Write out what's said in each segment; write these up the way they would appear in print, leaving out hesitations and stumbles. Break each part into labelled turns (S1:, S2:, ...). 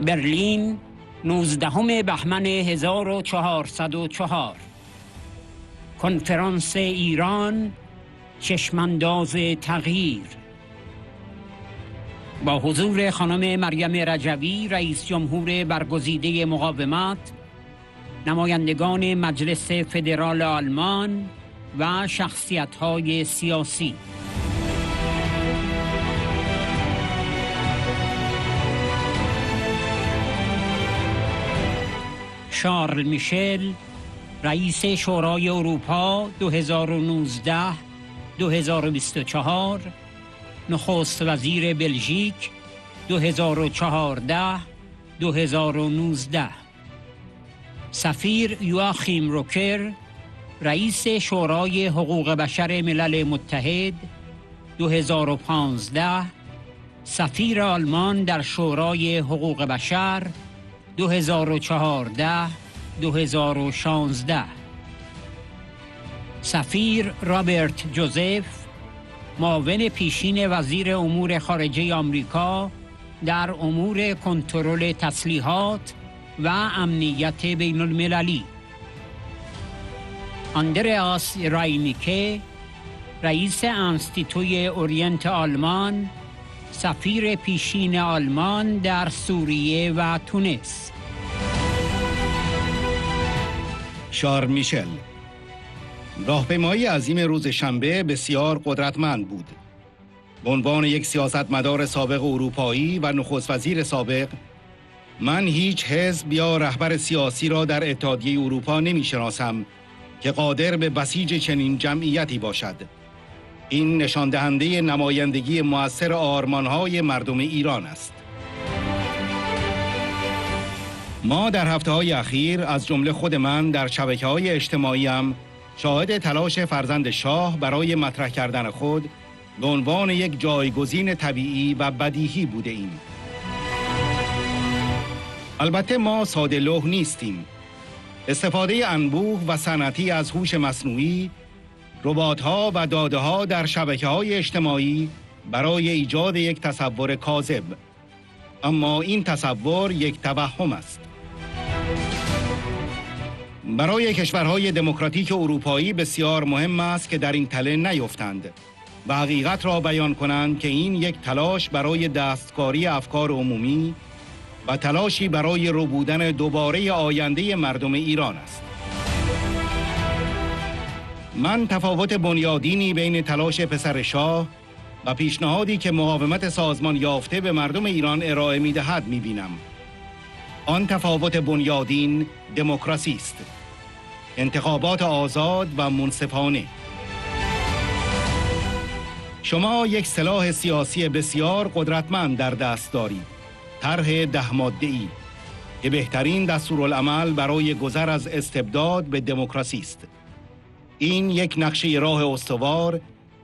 S1: برلین 19 بهمن 1404. کنفرانس ایران انداز تغییر با حضور خانم مریم رجوی رئیس جمهور برگزیده مقاومت، نمایندگان مجلس فدرال آلمان و شخصیتهای سیاسی. شارل میشل رئیس شورای اروپا 2019-2024، نخست وزیر بلژیک 2014-2019. سفیر یوآخیم روکر رئیس شورای حقوق بشر ملل متحد 2015، سفیر آلمان در شورای حقوق بشر 2014-2016. سفیر رابرت جوزف معاون پیشین وزیر امور خارجه آمریکا در امور کنترل تسلیحات و امنیت بین المللی. انداز رایمیکه رئیس انستیتوی اورینت آلمان، سفیر پیشین آلمان در سوریه و تونس.
S2: شارل میشل راهپیمایی عظیم روز شنبه بسیار قدرتمند بود. به عنوان یک سیاستمدار سابق اروپایی و نخست وزیر سابق، من هیچ حزب یا رهبر سیاسی را در اتحادیه اروپا نمی‌شناسم که قادر به بسیج چنین جمعیتی باشد. این نشان دهنده نمایندگی مؤثر آرمان‌های مردم ایران است. ما در هفته‌های اخیر از جمله خود من در شبکه‌های اجتماعیم شاهد تلاش فرزند شاه برای مطرح کردن خود به عنوان یک جایگزین طبیعی و بدیهی بوده ایم. البته ما ساده لوح نیستیم. استفاده انبوه و صنعتی از هوش مصنوعی، ربات‌ها و داده‌ها در شبکه‌های اجتماعی برای ایجاد یک تصور کاذب. اما این تصور یک توهم است. برای کشورهای دموکراتیک اروپایی بسیار مهم است که در این تله نیفتند و حقیقت را بیان کنند که این یک تلاش برای دستکاری افکار عمومی و تلاشی برای ربودن دوباره آینده مردم ایران است. من تفاوت بنیادینی بین تلاش پسر شاه و پیشنهادی که مقاومت سازمان یافته به مردم ایران ارائه می‌دهد می‌بینم. آن تفاوت بنیادین دموکراسی است. انتخابات آزاد و منصفانه. شما یک سلاح سیاسی بسیار قدرتمند در دست دارید. طرح 10 ماده‌ای که بهترین دستورالعمل برای گذر از استبداد به دموکراسی است. این یک نقشه راه استوار،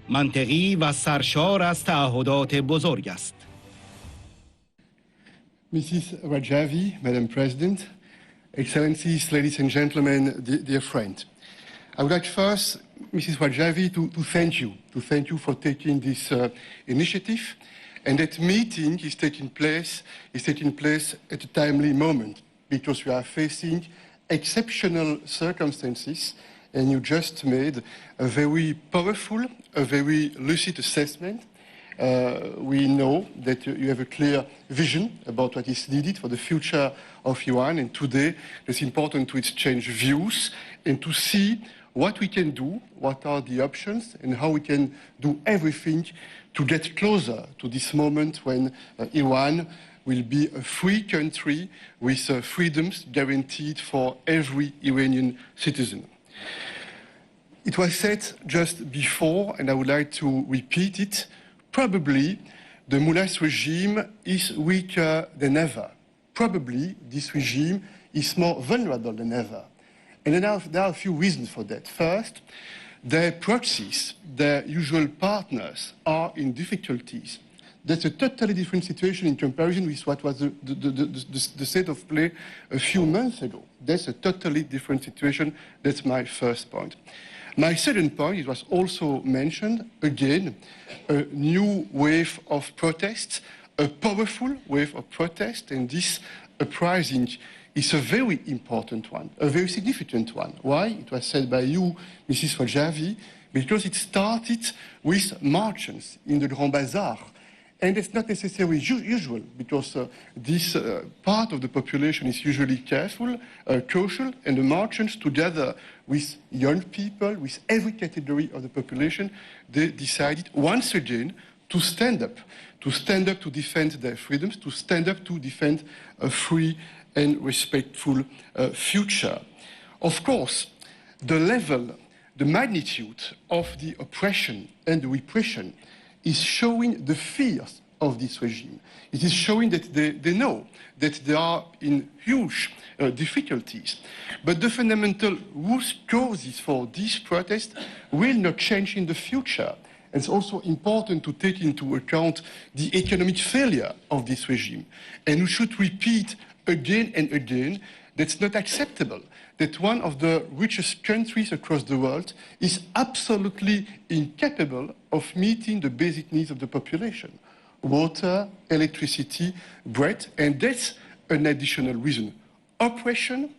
S2: منطقی و سرشار از تعهدات بزرگ است.
S3: Mrs. Rajvi, Madam President, Excellencies, ladies and gentlemen, dear friend. I would like first, Mrs. Rajvi, to thank you for taking this initiative. And that meeting is taking place at a timely moment because we are facing exceptional circumstances, and you just made a very powerful, a very lucid assessment. We know that you have a clear vision about what is needed for the future of Iran, and today it's important to exchange views and to see what we can do, what are the options, and how we can do everything to get closer to this moment when Iran will be a free country with freedoms guaranteed for every Iranian citizen. It was said just before, and I would like to repeat it, probably the Mullah's regime is weaker than ever. Probably this regime is more vulnerable than ever. And there are a few reasons for that. First, their proxies, their usual partners, are in difficulties. That's a totally different situation in comparison with what was the state of play a few months ago. That's a totally different situation. That's my first point. My second point, it was also mentioned, again, a new wave of protests, a powerful wave of protest, and this uprising is a very important one, a very significant one. Why? It was said by you, Mrs. Rajvi, because it started with marches in the Grand Bazaar. And it's not necessarily usual, because this part of the population is usually careful, cautious, and the merchants, together with young people, with every category of the population, they decided once again to stand up to defend their freedoms, to stand up to defend a free and respectful future. Of course, the level, the magnitude of the oppression and the repression is showing the fears of this regime. It is showing that they know that they are in huge difficulties. But the fundamental root causes for this protest will not change in the future. And it's also important to take into account the economic failure of this regime. And we should repeat again and again that's not acceptable, that one of the richest countries across the world is absolutely incapable of meeting the basic needs of the population: water, electricity, bread, and that's an additional reason. Oppression,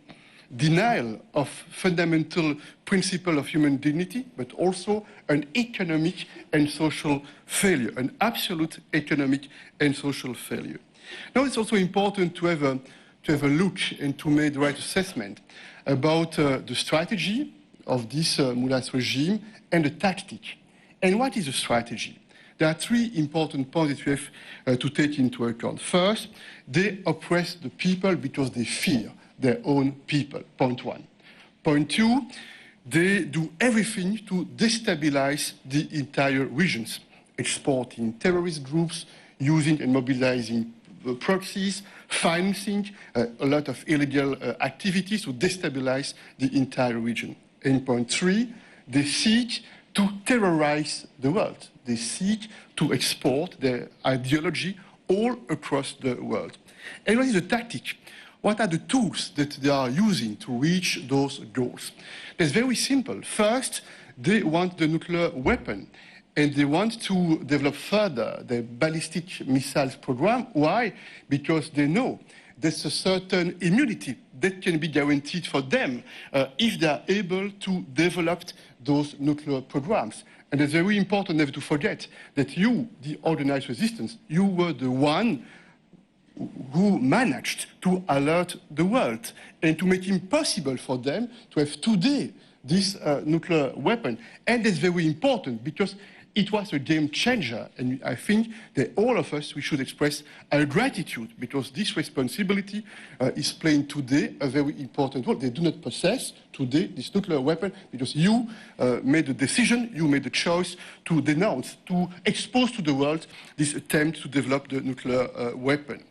S3: denial of fundamental principle of human dignity, but also an economic and social failure, an absolute economic and social failure. Now it's also important to have a look and to make the right assessment about the strategy of this Mullah's regime and the tactic. And what is the strategy? There are three important points that we have to take into account. First, they oppress the people because they fear their own people, point one. Point two, they do everything to destabilize the entire regions, exporting terrorist groups, using and mobilizing proxies, financing a lot of illegal activities to destabilize the entire region. And point three, they seek to terrorize the world. They seek to export their ideology all across the world. And what is the tactic? What are the tools that they are using to reach those goals? It's very simple. First, they want the nuclear weapon, and they want to develop further the ballistic missiles program. Why? Because they know there's a certain immunity that can be guaranteed for them if they are able to develop those nuclear programs. And it's very important never to forget that you, the organized resistance, you were the one who managed to alert the world and to make it impossible for them to have today this nuclear weapon. And that's very important because it was a game changer. And I think that all of us, we should express our gratitude because this responsibility is playing today a very important role. They do not possess today this nuclear weapon because you made the decision, you made the choice to denounce, to expose to the world this attempt to develop the nuclear weapon.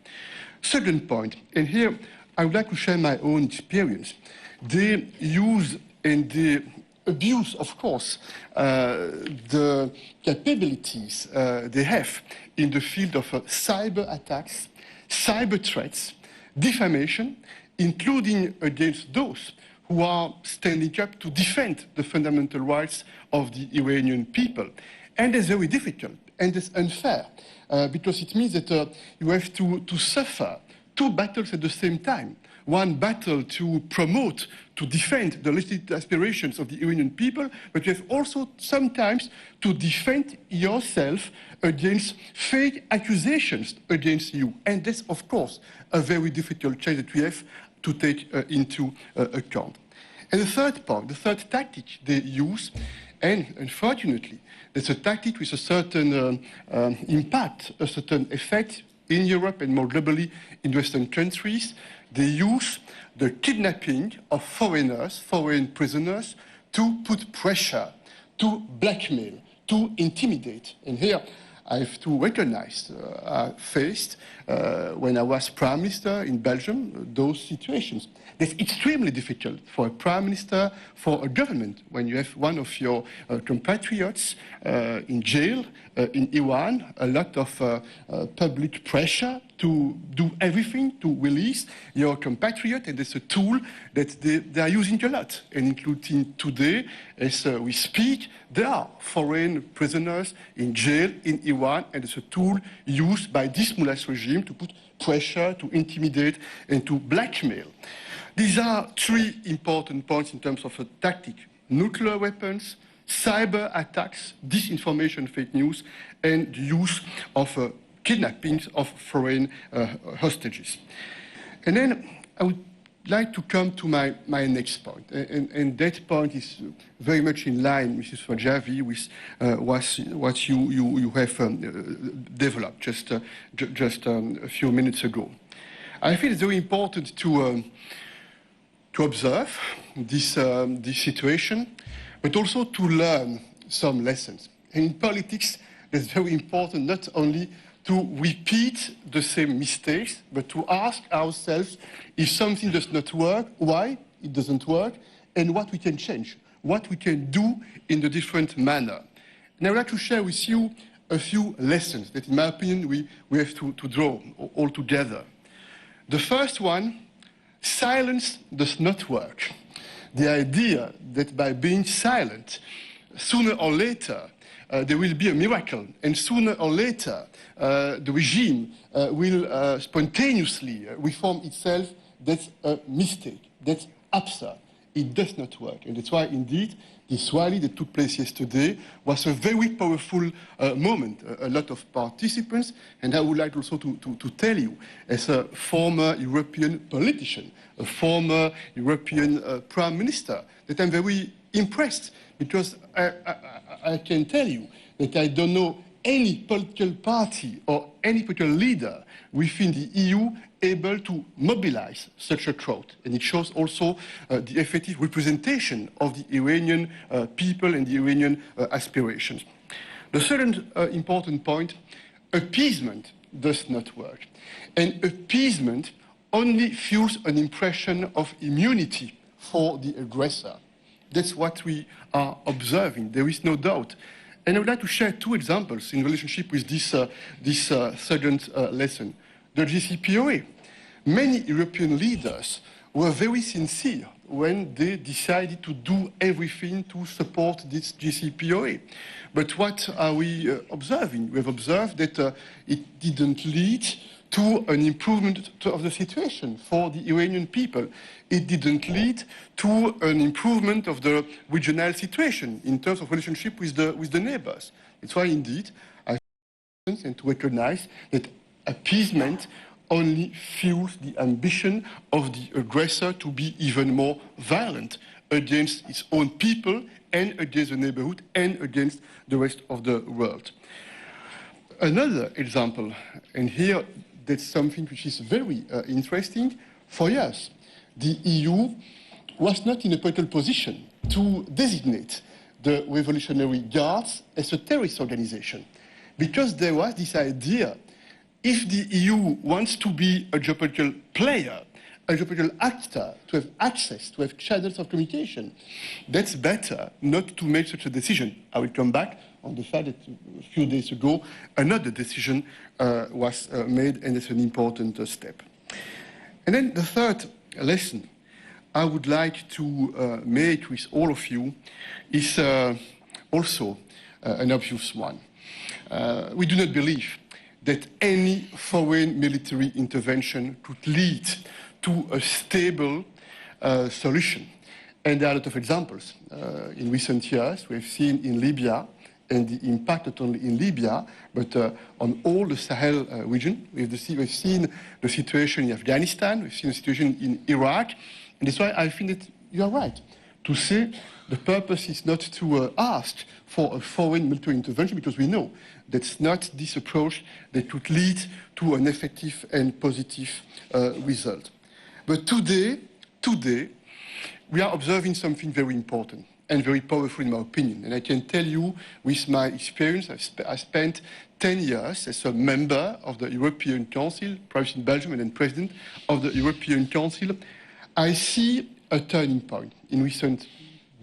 S3: Second point, and here I would like to share my own experience. They use and they abuse, of course, the capabilities they have in the field of cyber attacks, cyber threats, defamation, including against those who are standing up to defend the fundamental rights of the Iranian people. And it's very difficult, and it's unfair, because it means that you have to suffer two battles at the same time. One battle to promote, to defend the legitimate aspirations of the Iranian people, but you have also sometimes to defend yourself against fake accusations against you. And that's, of course, a very difficult challenge that we have to take into account. And the third point, the third tactic they use, and unfortunately, it's a tactic with a certain impact, a certain effect in Europe and more globally in Western countries. They use the kidnapping of foreigners, foreign prisoners, to put pressure, to blackmail, to intimidate. And here I have to recognize I faced, when I was Prime Minister in Belgium, those situations. It's extremely difficult for a Prime Minister, for a government, when you have one of your compatriots in jail in Iran, a lot of public pressure to do everything to release your compatriot, and it's a tool that they are using a lot, and including today, as we speak, there are foreign prisoners in jail in Iran. Iran, and it's a tool used by this mullah's regime to put pressure, to intimidate, and to blackmail. These are three important points in terms of a tactic: nuclear weapons, cyber attacks, disinformation, fake news, and the use of kidnappings of foreign hostages. And then I would like to come to my next point, and that point is very much in line, Mrs. Rajavi, with what you have developed just a few minutes ago. I feel it's very important to observe this situation, but also to learn some lessons. And in politics, it's very important not only to repeat the same mistakes, but to ask ourselves if something does not work, why it doesn't work, and what we can change, what we can do in a different manner. And I would like to share with you a few lessons that, in my opinion, we have to draw all together. The first one, silence does not work. The idea that by being silent, sooner or later, there will be a miracle, and sooner or later, the regime will spontaneously reform itself, that's a mistake. That's absurd. It does not work. And that's why, indeed, this rally that took place yesterday was a very powerful moment. A lot of participants, and I would like also to tell you, as a former European politician, a former European Prime Minister, that I'm very impressed, because I can tell you that I don't know any political party or any political leader within the EU able to mobilize such a crowd. And it shows also the effective representation of the Iranian people and the Iranian aspirations. The second important point, appeasement does not work. And appeasement only fuels an impression of immunity for the aggressor. That's what we are observing, there is no doubt. And I would like to share two examples in relationship with this second lesson. The JCPOA. Many European leaders were very sincere when they decided to do everything to support this JCPOA. But what are we observing? We have observed that it didn't lead to an improvement of the situation for the Iranian people. It didn't lead to an improvement of the regional situation in terms of relationship with the neighbors. It's why, indeed, I think and to recognize that appeasement only fuels the ambition of the aggressor to be even more violent against its own people and against the neighborhood and against the rest of the world. Another example, and here that's something which is very interesting for us. The EU was not in a political position to designate the Revolutionary Guards as a terrorist organization, because there was this idea, if the EU wants to be a geopolitical player, a geopolitical actor, to have access, to have channels of communication, that's better not to make such a decision. I will come back on the fact that a few days ago, another decision was made, and it's an important step. And then the third lesson I would like to make with all of you is also an obvious one. We do not believe that any foreign military intervention could lead to a stable solution. And there are a lot of examples. In recent years, we've seen in Libya, and the impact not only in Libya, but on all the Sahel region. We've seen the situation in Afghanistan, we've seen the situation in Iraq, and that's why I think that you are right to say the purpose is not to ask for a foreign military intervention, because we know that's not this approach that could lead to an effective and positive result. But today, we are observing something very important and very powerful in my opinion. And I can tell you with my experience, I spent 10 years as a member of the European Council, first in Belgium and then president of the European Council. I see a turning point in recent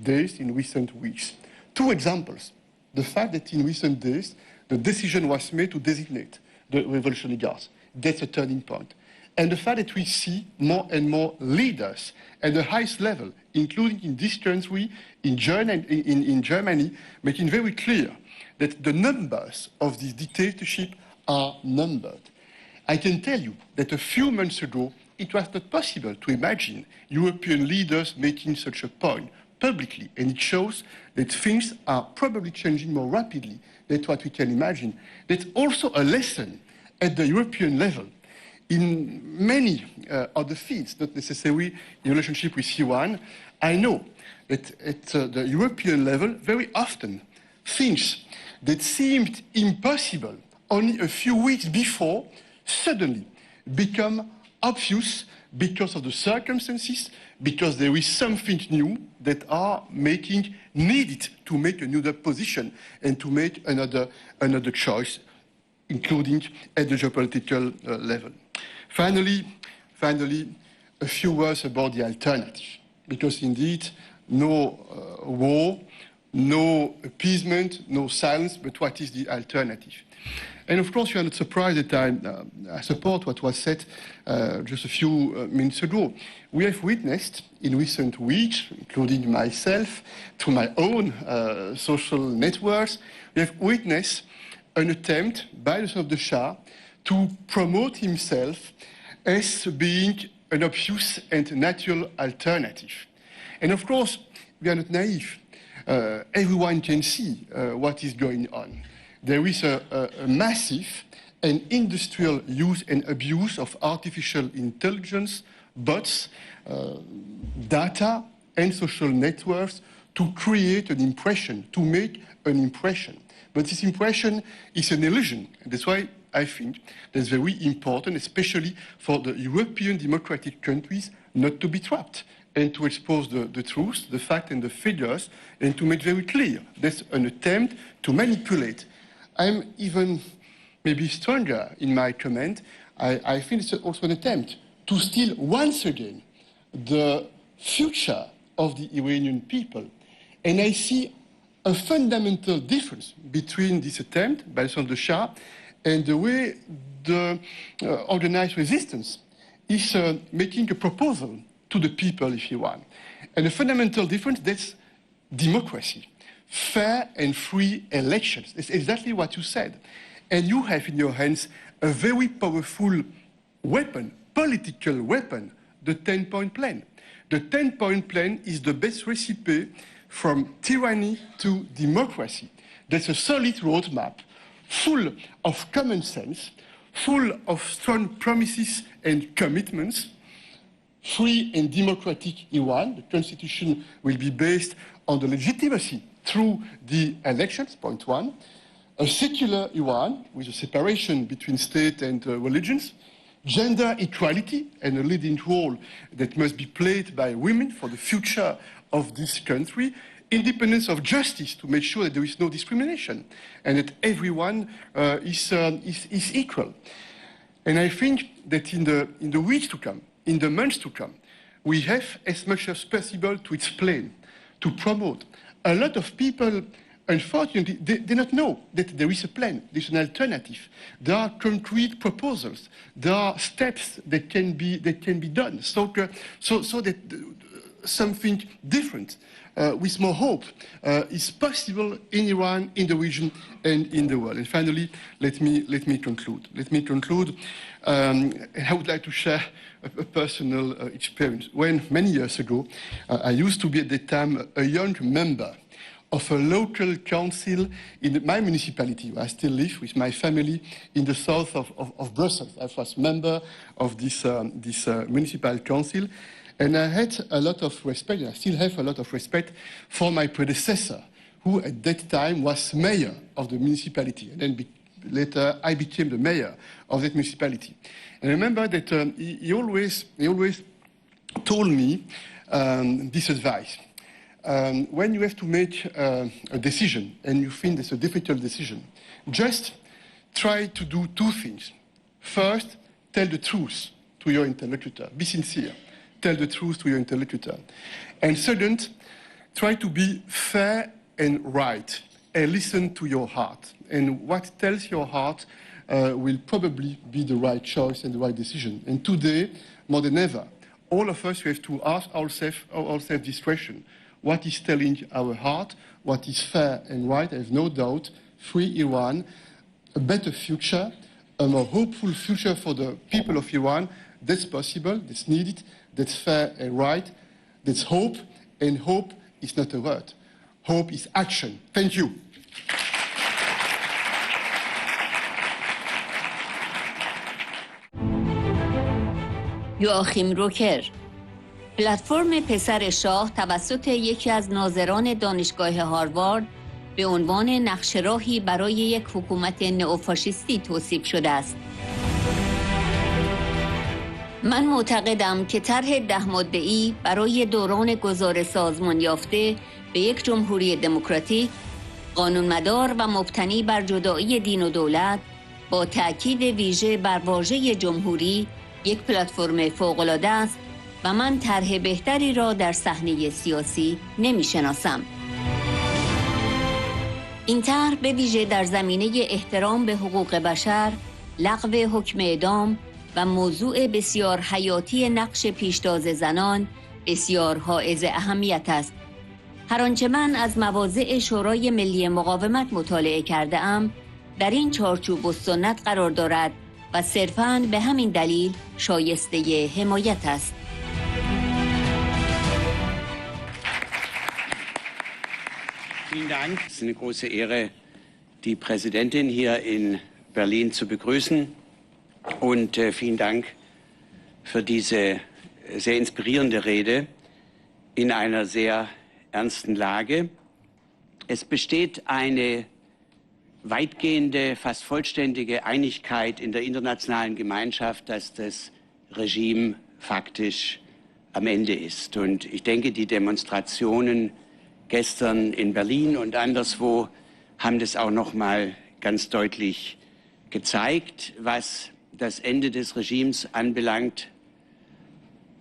S3: days, in recent weeks. Two examples. The fact that in recent days, the decision was made to designate the Revolutionary Guards. That's a turning point. And the fact that we see more and more leaders at the highest level, including in this country, in Germany, making very clear that the numbers of this dictatorship are numbered. I can tell you that a few months ago, it was not possible to imagine European leaders making such a point publicly, and it shows that things are probably changing more rapidly than what we can imagine. That's also a lesson at the European level. In many other fields, not necessarily in relationship with Iran, I know that at the European level, very often, things that seemed impossible only a few weeks before suddenly become obvious because of the circumstances, because there is something new that are needed to make a new position and to make another choice, including at the geopolitical level. Finally, a few words about the alternative, because indeed, no war, no appeasement, no silence, but what is the alternative? And of course, you are not surprised that I support what was said just a few minutes ago. We have witnessed in recent weeks, including myself, through my own social networks, we have witnessed an attempt by the son of the Shah to promote himself as being an obvious and natural alternative. And of course, we are not naive. Everyone can see what is going on. There is a massive and industrial use and abuse of artificial intelligence, bots, data, and social networks to create an impression, to make an impression. But this impression is an illusion. That's why I think that's very important, especially for the European democratic countries, not to be trapped and to expose the truth, the fact and the figures, and to make very clear that's an attempt to manipulate. I'm even maybe stronger in my comment. I think it's also an attempt to steal once again the future of the Iranian people. And I see a fundamental difference between this attempt by the Shah and the way the organized resistance is making a proposal to the people, if you want. And the fundamental difference, that's democracy. Fair and free elections. It's exactly what you said. And you have in your hands a very powerful weapon, political weapon, the 10-point plan. The 10-point plan is the best recipe from tyranny to democracy. That's a solid roadmap, full of common sense, full of strong promises and commitments. Free and democratic Iran, the constitution will be based on the legitimacy through the elections, point one. A secular Iran with a separation between state and religions. Gender equality and a leading role that must be played by women for the future of this country. Independence of justice to make sure that there is no discrimination and that everyone is equal. And I think that in the weeks to come, in the months to come, we have as much as possible to explain, to promote. A lot of people, unfortunately, they do not know that there is a plan, there's an alternative. There are concrete proposals. There are steps that can be done so that something different, with more hope, is possible in Iran, in the region, and in the world. And finally, let me conclude. I would like to share a personal experience. When many years ago, I used to be at the time a young member of a local council in my municipality, where I still live with my family in the south of Brussels. I was member of this municipal council, and I had a lot of respect, and I still have a lot of respect for my predecessor, who at that time was mayor of the municipality, and then later I became the mayor of that municipality. And I remember that he always told me this advice. When you have to make a decision, and you think it's a difficult decision, just try to do two things. First, tell the truth to your interlocutor. Be sincere. Tell the truth to your interlocutor. And second, try to be fair and right, and listen to your heart. And what tells your heart will probably be the right choice and the right decision. And today, more than ever, all of us, we have to ask ourselves this question. What is telling our heart? What is fair and right? I have no doubt free Iran, a better future, a more hopeful future for the people of Iran. That's possible, that's needed, that's fair and right, that's hope, and hope is not a word. Hope is action. Thank you.
S4: یوآخیم روکر، پلتفرم پسر شاه توسط یکی از ناظران دانشگاه هاروارد به عنوان نقشه راهی برای یک حکومت نئوفاشیستی توصیف شده است. من معتقدم که طرح 10 ماده‌ای برای دوران گذار سازمان یافته به یک جمهوری دموکراتیک، قانونمدار و مبتنی بر جدایی دین و دولت با تأکید ویژه بر واژه جمهوری یک پلتفرم فوق‌العاده است و من طرح بهتری را در صحنه سیاسی نمی‌شناسم. این طرح به ویژه در زمینه احترام به حقوق بشر، لغو حکم اعدام و موضوع بسیار حیاتی نقش پیشتاز زنان بسیار حائز اهمیت است. هر آنچه من از مواضع شورای ملی مقاومت مطالعه کرده ام در این چارچوب و سنت قرار دارد و صرفاً به همین دلیل شایسته حمایت است.
S5: Vielen Dank. Es ist eine große Ehre, die Präsidentin hier in Berlin zu begrüßen. Und vielen Dank für diese sehr inspirierende Rede in einer sehr ernsten Lage. Es besteht eine weitgehende, fast vollständige Einigkeit in der internationalen Gemeinschaft, dass das Regime faktisch am Ende ist. Und ich denke, die Demonstrationen gestern in Berlin und anderswo haben das auch noch mal ganz deutlich gezeigt, was das Ende des Regimes anbelangt.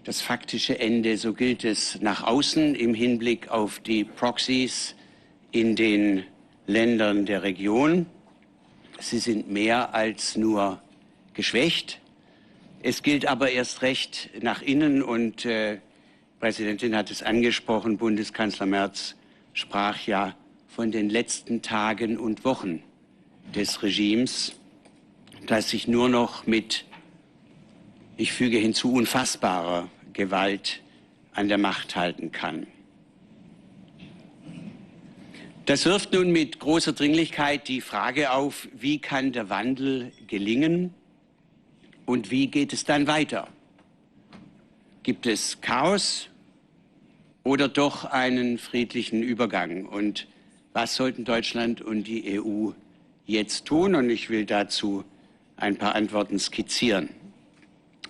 S5: Das faktische Ende, so gilt es nach außen im Hinblick auf die Proxys in den Ländern der Region. Sie sind mehr als nur geschwächt. Es gilt aber erst recht nach innen und die Präsidentin hat es angesprochen, Bundeskanzler Merz sprach ja von den letzten Tagen und Wochen des Regimes, das sich nur noch mit, ich füge hinzu, unfassbarer Gewalt an der Macht halten kann. Das wirft nun mit großer Dringlichkeit die Frage auf, wie kann der Wandel gelingen und wie geht es dann weiter? Gibt es Chaos oder doch einen friedlichen Übergang? Und was sollten Deutschland und die EU jetzt tun? Und ich will dazu ein paar Antworten skizzieren.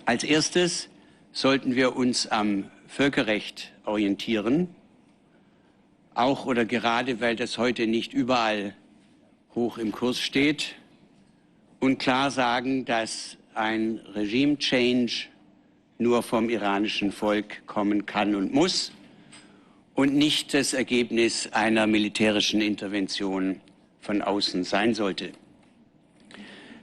S5: Als erstes sollten wir uns am Völkerrecht orientieren, auch oder gerade, weil das heute nicht überall hoch im Kurs steht, und klar sagen, dass ein Regime-Change nur vom iranischen Volk kommen kann und muss und nicht das Ergebnis einer militärischen Intervention von außen sein sollte.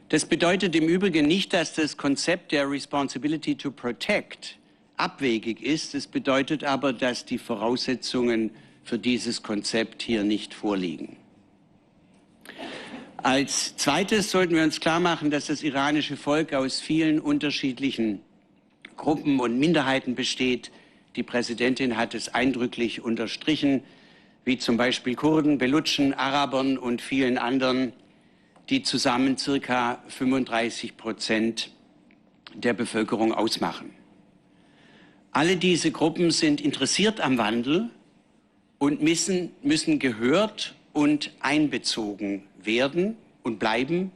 S5: Das bedeutet im Übrigen nicht, dass das Konzept der Responsibility to Protect abwegig ist. Es bedeutet aber, dass die Voraussetzungen für dieses Konzept hier nicht vorliegen. Als Zweites sollten wir uns klar machen, dass das iranische Volk aus vielen unterschiedlichen Gruppen und Minderheiten besteht. Die Präsidentin hat es eindrücklich unterstrichen, wie zum Beispiel Kurden, Belutschen, Arabern und vielen anderen, die zusammen ca. 35% der Bevölkerung ausmachen. Alle diese Gruppen sind interessiert am Wandel und müssen gehört und einbezogen werden und bleiben.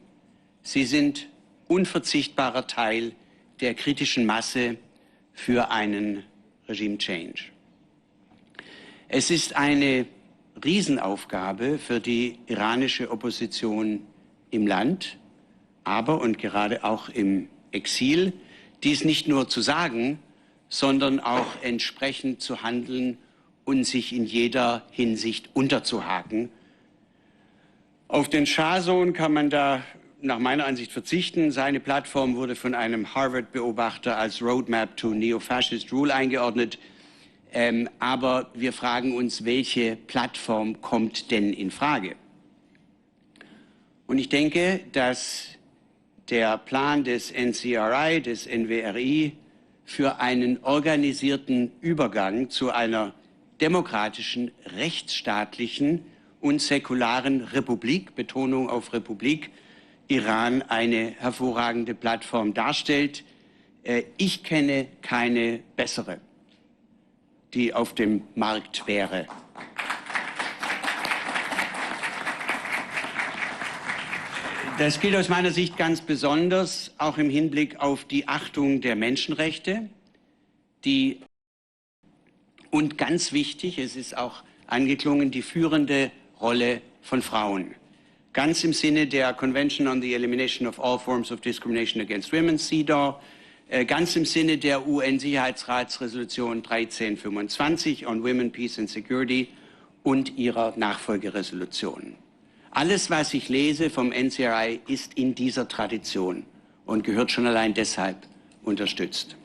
S5: Sie sind unverzichtbarer Teil der kritischen Masse für einen Regime-Change. Es ist eine Riesenaufgabe für die iranische Opposition im Land, aber und gerade auch im Exil, dies nicht nur zu sagen, sondern auch entsprechend zu handeln und sich in jeder Hinsicht unterzuhaken. Auf den Schah-Sohn kann man da nach meiner Ansicht verzichten. Seine Plattform wurde von einem Harvard-Beobachter als Roadmap to Neo-Fascist Rule eingeordnet. Aber wir fragen uns, welche Plattform kommt denn in Frage? Und ich denke, dass der Plan des NCRI, des NWRI, für einen organisierten Übergang zu einer demokratischen, rechtsstaatlichen und säkularen Republik, Betonung auf Republik, Iran eine hervorragende Plattform darstellt. Ich kenne keine bessere, die auf dem Markt wäre. Das gilt aus meiner Sicht ganz besonders auch im Hinblick auf die Achtung der Menschenrechte, und ganz wichtig, es ist auch angeklungen, die führende Rolle von Frauen. Ganz im Sinne der Convention on the Elimination of All Forms of Discrimination Against Women, CEDAW, ganz im Sinne der UN-Sicherheitsratsresolution 1325 on Women, Peace and Security und ihrer Nachfolgeresolution. Alles, was ich lese vom NCRI, ist in dieser Tradition und gehört schon allein deshalb unterstützt.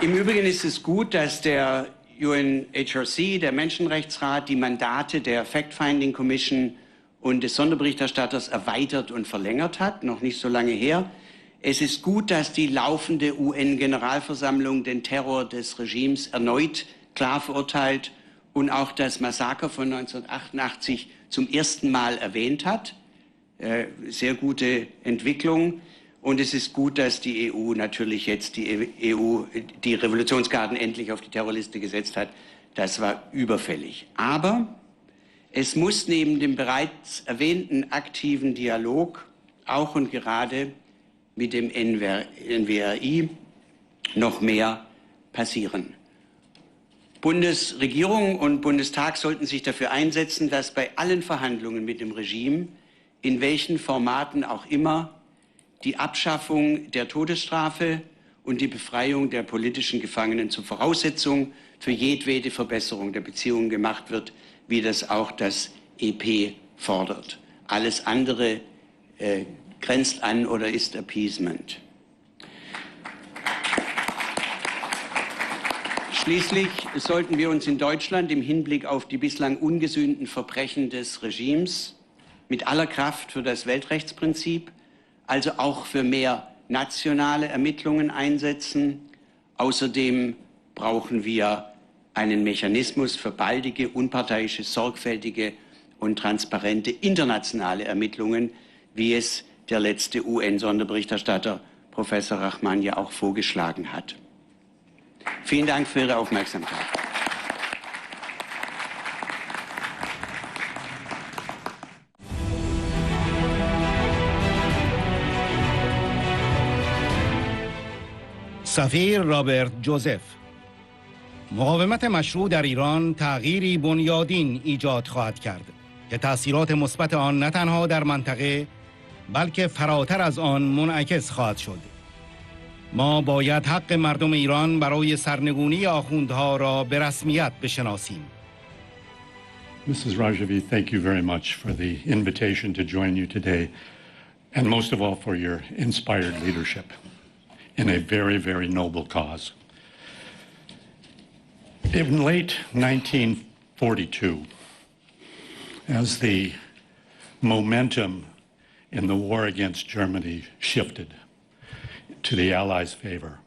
S5: Im Übrigen ist es gut, dass der UNHRC, der Menschenrechtsrat, die Mandate der Fact-Finding Commission und des Sonderberichterstatters erweitert und verlängert hat, noch nicht so lange her. Es ist gut, dass die laufende UN-Generalversammlung den Terror des Regimes erneut klar verurteilt und auch das Massaker von 1988 zum ersten Mal erwähnt hat. Sehr gute Entwicklung. Und es ist gut, dass die EU natürlich jetzt die Revolutionsgarden endlich auf die Terrorliste gesetzt hat. Das war überfällig. Aber es muss neben dem bereits erwähnten aktiven Dialog auch und gerade mit dem NWRI noch mehr passieren. Bundesregierung und Bundestag sollten sich dafür einsetzen, dass bei allen Verhandlungen mit dem Regime, in welchen Formaten auch immer, die Abschaffung der Todesstrafe und die Befreiung der politischen Gefangenen zur Voraussetzung für jedwede Verbesserung der Beziehungen gemacht wird, wie das auch das EP fordert. Alles andere grenzt an oder ist Appeasement. Schließlich sollten wir uns in Deutschland im Hinblick auf die bislang ungesühnten Verbrechen des Regimes mit aller Kraft für das Weltrechtsprinzip, also auch für mehr nationale Ermittlungen einsetzen. Außerdem brauchen wir einen Mechanismus für baldige, unparteiische, sorgfältige und transparente internationale Ermittlungen, wie es der letzte UN-Sonderberichterstatter Professor Rahman ja auch vorgeschlagen hat. Vielen Dank für Ihre Aufmerksamkeit.
S2: سفیر رابرت جوزف: مقاومت مشروع در ایران تغییری بنیادین ایجاد خواهد کرد که تأثیرات مثبت آن نه تنها در منطقه بلکه فراتر از آن منعکس خواهد شد. ما باید حق مردم ایران برای سرنگونی آخوندها را به رسمیت بشناسیم.
S6: Mrs. Rajvi, thank you very much for the invitation to join you today, and most of all for your inspired leadership in a very, very noble cause. In late 1942, as the momentum in the war against Germany shifted to the Allies' favor,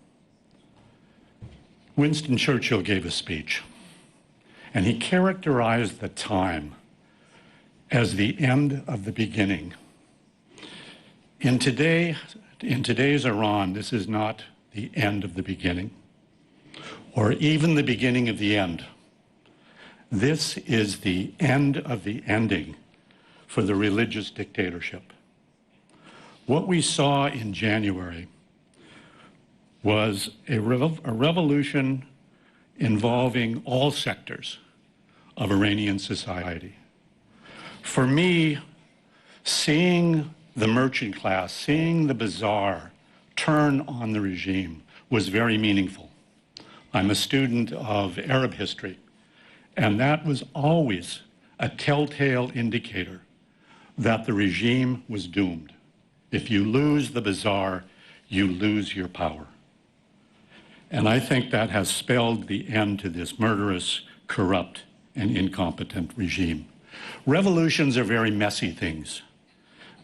S6: Winston Churchill gave a speech, and he characterized the time as the end of the beginning. In today's Iran, this is not the end of the beginning, or even the beginning of the end. This is the end of the ending for the religious dictatorship. What we saw in January was a revolution involving all sectors of Iranian society. For me, seeing the merchant class, seeing the bazaar turn on the regime was very meaningful. I'm a student of Arab history, and that was always a telltale indicator that the regime was doomed. If you lose the bazaar, you lose your power. And I think that has spelled the end to this murderous, corrupt, and incompetent regime. Revolutions are very messy things.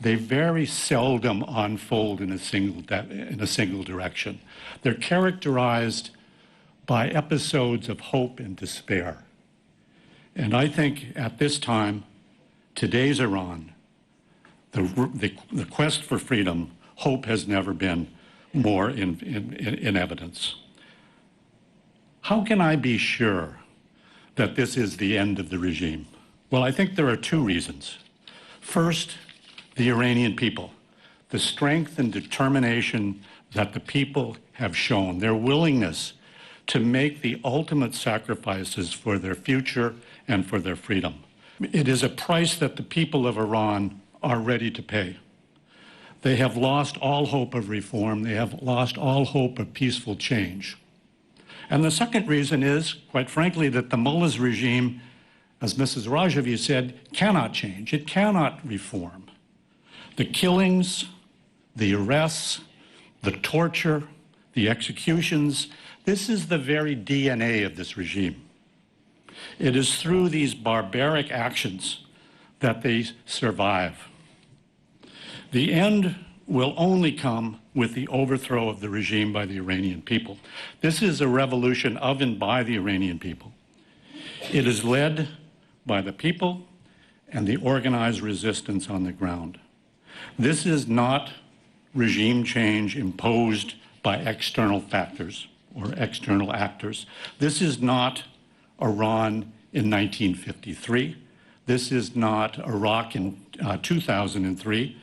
S6: they very seldom unfold in a single direction. They're characterized by episodes of hope and despair. And I think at this time, today's Iran, the quest for freedom, hope has never been more in evidence. How can I be sure that this is the end of the regime? Well, I think there are two reasons. First, the Iranian people, the strength and determination that the people have shown, their willingness to make the ultimate sacrifices for their future and for their freedom. It is a price that the people of Iran are ready to pay. They have lost all hope of reform. They have lost all hope of peaceful change. And the second reason is, quite frankly, that the mullah's regime, as Mrs. Rajvi said, cannot change. It cannot reform. The killings, the arrests, the torture, the executions, this is the very DNA of this regime. It is through these barbaric actions that they survive. The end will only come with the overthrow of the regime by the Iranian people. This is a revolution of and by the Iranian people. It is led by the people and the organized resistance on the ground. This is not regime change imposed by external factors or external actors. This is not Iran in 1953. This is not Iraq in 2003.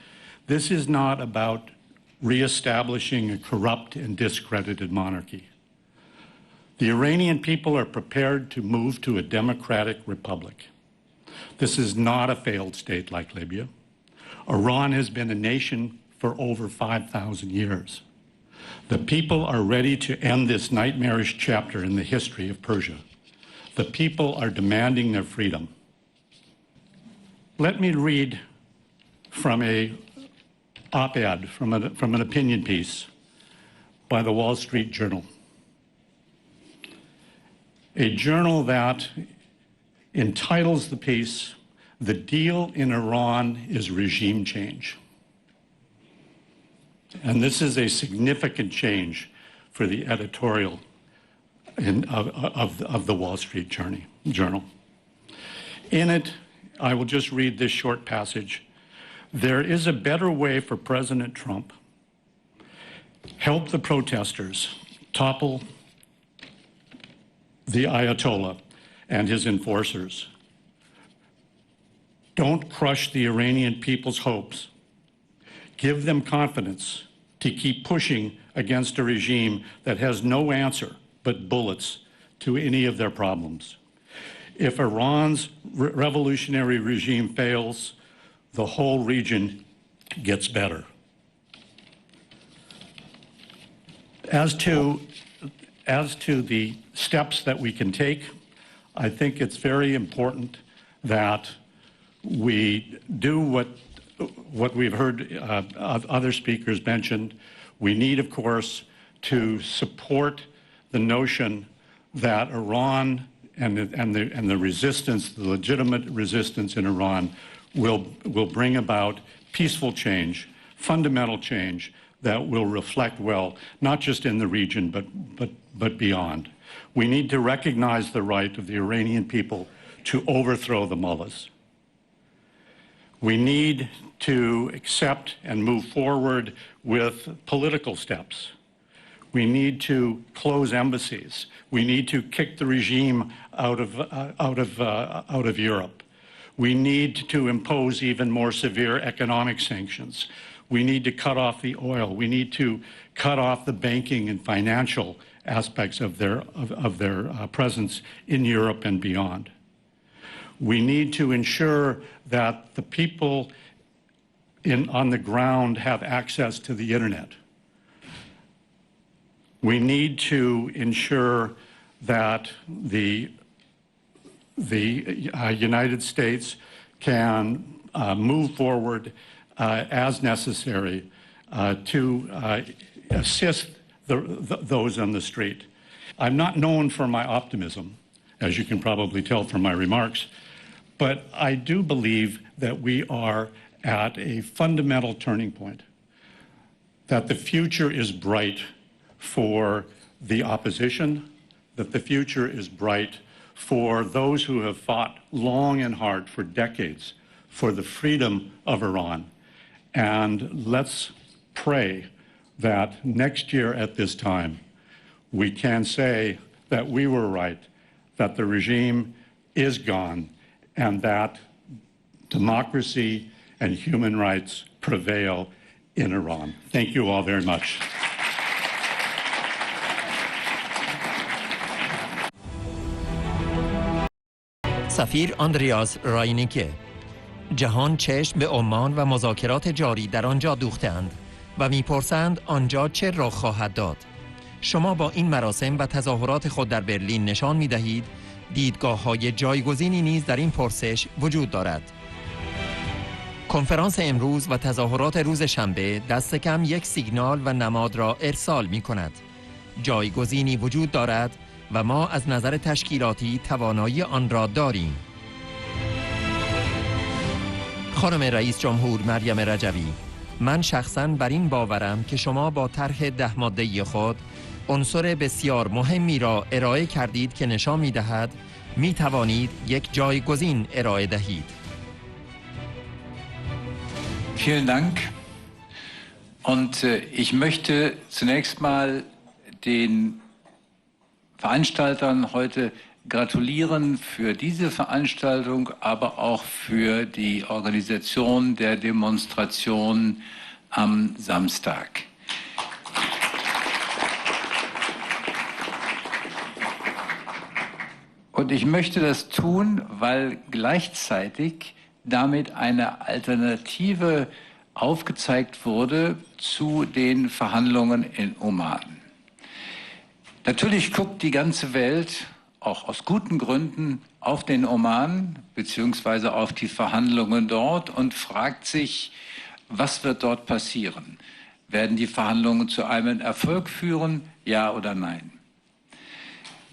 S6: This is not about reestablishing a corrupt and discredited monarchy. The Iranian people are prepared to move to a democratic republic. This is not a failed state like Libya. Iran has been a nation for over 5,000 years. The people are ready to end this nightmarish chapter in the history of Persia. The people are demanding their freedom. Let me read from an op-ed, from an opinion piece by the Wall Street Journal. A journal that entitles the piece, "The Deal in Iran is Regime Change." And this is a significant change for the editorial of the Wall Street Journal. In it, I will just read this short passage. There is a better way for President Trump. Help the protesters, topple the Ayatollah and his enforcers. Don't crush the Iranian people's hopes. Give them confidence to keep pushing against a regime that has no answer but bullets to any of their problems. If Iran's revolutionary regime fails, the whole region gets better. As to the steps that we can take, I think it's very important that we do what we've heard other speakers mentioned. We need, of course, to support the notion that Iran and the resistance, the legitimate resistance in Iran, will bring about peaceful change, fundamental change that will reflect well, not just in the region, but beyond. We need to recognize the right of the Iranian people to overthrow the mullahs. We need to accept and move forward with political steps. We need to close embassies. We need to kick the regime out of Europe. We need to impose even more severe economic sanctions. We need to cut off the oil. We need to cut off the banking and financial aspects of their presence in Europe and beyond. We need to ensure that the people on the ground have access to the internet. We need to ensure that the United States can move forward as necessary to assist those on the street. I'm not known for my optimism, as you can probably tell from my remarks, but I do believe that we are at a fundamental turning point, that the future is bright for the opposition, that the future is bright for those who have fought long and hard for decades for the freedom of Iran. And let's pray that next year at this time, we can say that we were right, that the regime is gone, and that democracy and human rights prevail in Iran. Thank you all very much.
S7: سفیر آندریاس راینیکه: جهان چشم به عمان و مذاکرات جاری در آنجا دوخته‌اند و می‌پرسند آنجا چه رخ خواهد داد. شما با این مراسم و تظاهرات خود در برلین نشان می‌دهید دیدگاه‌های جایگزینی نیز در این پرسش وجود دارد. کنفرانس امروز و تظاهرات روز شنبه دست کم یک سیگنال و نماد را ارسال می‌کند. جایگزینی وجود دارد و ما از نظر تشکیلاتی توانایی آن را داریم. خانم رئیس جمهور مریم رجوی: من شخصاً بر این باورم که شما با طرح 10 ماده‌ای خود عنصر بسیار مهمی را ارائه کردید که نشان می‌دهد می‌توانید یک جایگزین ارائه دهید.
S8: Vielen Dank. Und ich möchte zunächst mal den Veranstaltern heute gratulieren für diese Veranstaltung, aber auch für die Organisation der Demonstration am Samstag. Und ich möchte das tun, weil gleichzeitig damit eine Alternative aufgezeigt wurde zu den Verhandlungen in Oman. Natürlich guckt die ganze Welt, auch aus guten Gründen, auf den Oman bzw. auf die Verhandlungen dort und fragt sich, was wird dort passieren? Werden die Verhandlungen zu einem Erfolg führen, ja oder nein?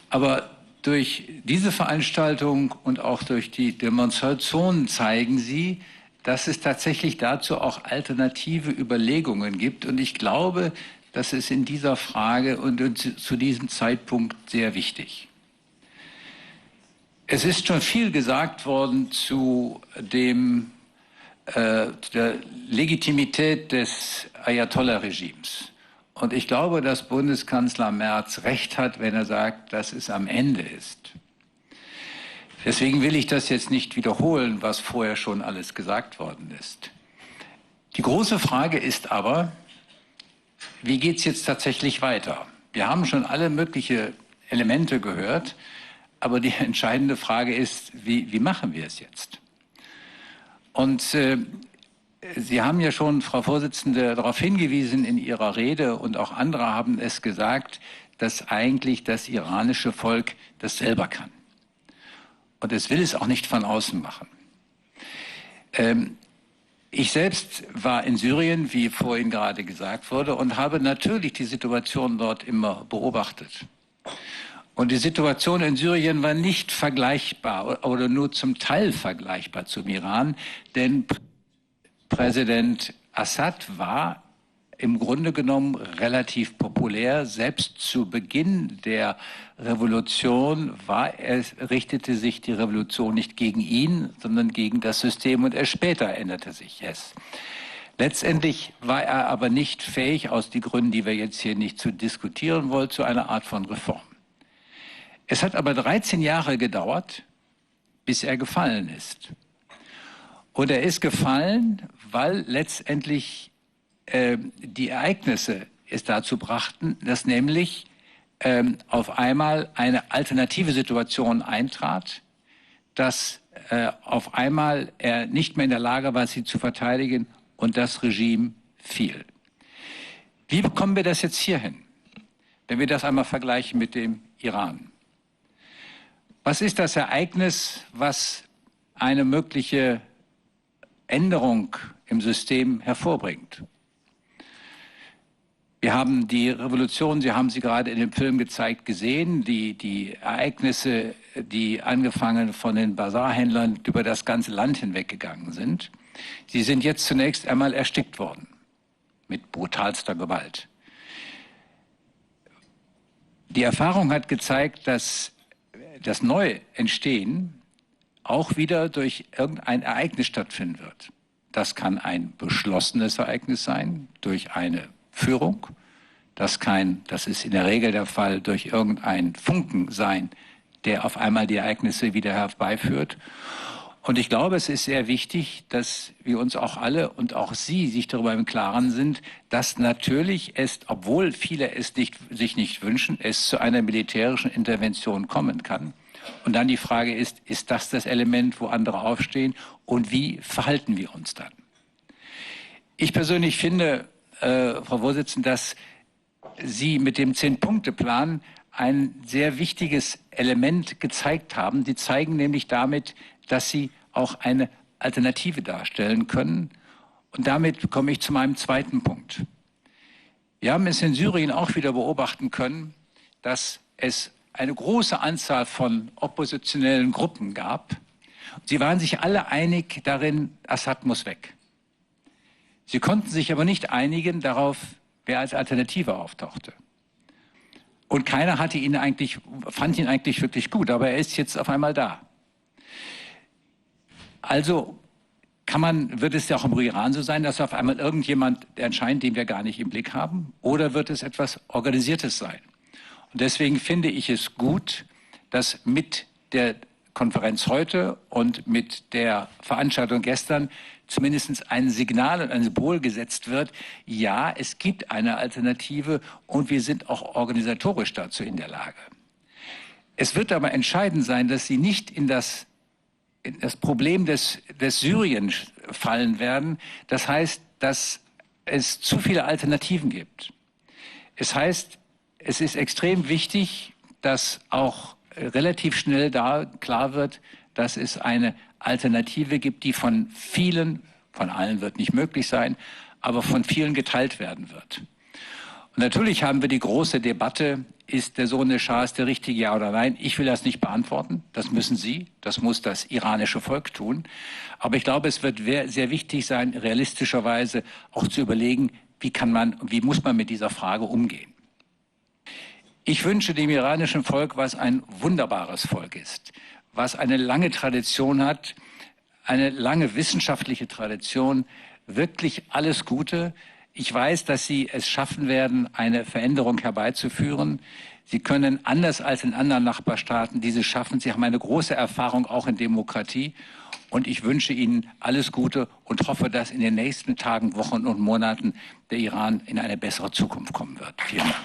S8: Aber durch diese Veranstaltung und auch durch die Demonstrationen zeigen sie, dass es tatsächlich dazu auch alternative Überlegungen gibt. Und ich glaube, das ist in dieser Frage und zu diesem Zeitpunkt sehr wichtig. Es ist schon viel gesagt worden zu der Legitimität des Ayatollah-Regimes. Und ich glaube, dass Bundeskanzler Merz recht hat, wenn er sagt, dass es am Ende ist. Deswegen will ich das jetzt nicht wiederholen, was vorher schon alles gesagt worden ist. Die große Frage ist aber, wie geht es jetzt tatsächlich weiter? Wir haben schon alle möglichen Elemente gehört, aber die entscheidende Frage ist, wie machen wir es jetzt? Und Sie haben ja schon, Frau Vorsitzende, darauf hingewiesen in Ihrer Rede und auch andere haben es gesagt, dass eigentlich das iranische Volk das selber kann. Und es will es auch nicht von außen machen. Ich selbst war in Syrien, wie vorhin gerade gesagt wurde, und habe natürlich die Situation dort immer beobachtet. Und die Situation in Syrien war nicht vergleichbar oder nur zum Teil vergleichbar zum Iran, denn Präsident Assad war im Grunde genommen relativ populär. Selbst zu Beginn der Revolution richtete sich die Revolution nicht gegen ihn, sondern gegen das System und erst später änderte sich es. Letztendlich war er aber nicht fähig, aus den Gründen, die wir jetzt hier nicht zu diskutieren wollen, zu einer Art von Reform. Es hat aber 13 Jahre gedauert, bis er gefallen ist. Und er ist gefallen, weil letztendlich die Ereignisse es dazu brachten, dass nämlich auf einmal eine alternative Situation eintrat, dass auf einmal er nicht mehr in der Lage war, sie zu verteidigen und das Regime fiel. Wie bekommen wir das jetzt hierhin, wenn wir das einmal vergleichen mit dem Iran? Was ist das Ereignis, was eine mögliche Änderung im System hervorbringt? Wir haben die Revolution, Sie haben sie gerade in dem Film gezeigt, gesehen, die Ereignisse, die angefangen von den Basarhändlern über das ganze Land hinweggegangen sind. Sie sind jetzt zunächst einmal erstickt worden mit brutalster Gewalt. Die Erfahrung hat gezeigt, dass das neue Entstehen auch wieder durch irgendein Ereignis stattfinden wird. Das kann ein beschlossenes Ereignis sein, durch eine Führung. Das ist in der Regel der Fall, durch irgendeinen Funken sein, der auf einmal die Ereignisse wieder herbeiführt. Und ich glaube, es ist sehr wichtig, dass wir uns auch alle und auch Sie sich darüber im Klaren sind, dass natürlich obwohl viele es sich nicht wünschen, es zu einer militärischen Intervention kommen kann. Und dann die Frage ist das das Element, wo andere aufstehen und wie verhalten wir uns dann? Ich persönlich finde, Frau Vorsitzende, dass Sie mit dem 10-Punkte-Plan ein sehr wichtiges Element gezeigt haben. Sie zeigen nämlich damit, dass Sie auch eine Alternative darstellen können. Und damit komme ich zu meinem zweiten Punkt. Wir haben es in Syrien auch wieder beobachten können, dass es eine große Anzahl von oppositionellen Gruppen gab. Sie waren sich alle einig darin, Assad muss weg. Sie konnten sich aber nicht einigen darauf, wer als Alternative auftauchte. Und keiner fand ihn eigentlich wirklich gut, aber er ist jetzt auf einmal da. Also wird es ja auch im Iran so sein, dass auf einmal irgendjemand erscheint, den wir gar nicht im Blick haben, oder wird es etwas Organisiertes sein? Und deswegen finde ich es gut, dass mit der Konferenz heute und mit der Veranstaltung gestern zumindest ein Signal und ein Symbol gesetzt wird. Ja, es gibt eine Alternative und wir sind auch organisatorisch dazu in der Lage. Es wird aber entscheidend sein, dass Sie nicht in das Problem des Syrien fallen werden. Das heißt, dass es zu viele Alternativen gibt. Es heißt, es ist extrem wichtig, dass auch relativ schnell klar wird, dass es eine Alternative gibt, die von allen wird nicht möglich sein, aber von vielen geteilt werden wird. Und natürlich haben wir die große Debatte, ist der Sohn des Schahs der richtige, ja oder nein? Ich will das nicht beantworten, das müssen Sie, das muss das iranische Volk tun. Aber ich glaube, es wird sehr wichtig sein, realistischerweise auch zu überlegen, wie muss man mit dieser Frage umgehen. Ich wünsche dem iranischen Volk, was ein wunderbares Volk ist, was eine lange Tradition hat, eine lange wissenschaftliche Tradition, wirklich alles Gute. Ich weiß, dass Sie es schaffen werden, eine Veränderung herbeizuführen. Sie können anders als in anderen Nachbarstaaten diese schaffen. Sie haben eine große Erfahrung auch in Demokratie. Und ich wünsche Ihnen alles Gute und hoffe, dass in den nächsten Tagen, Wochen und Monaten der Iran in eine bessere Zukunft kommen wird. Vielen Dank.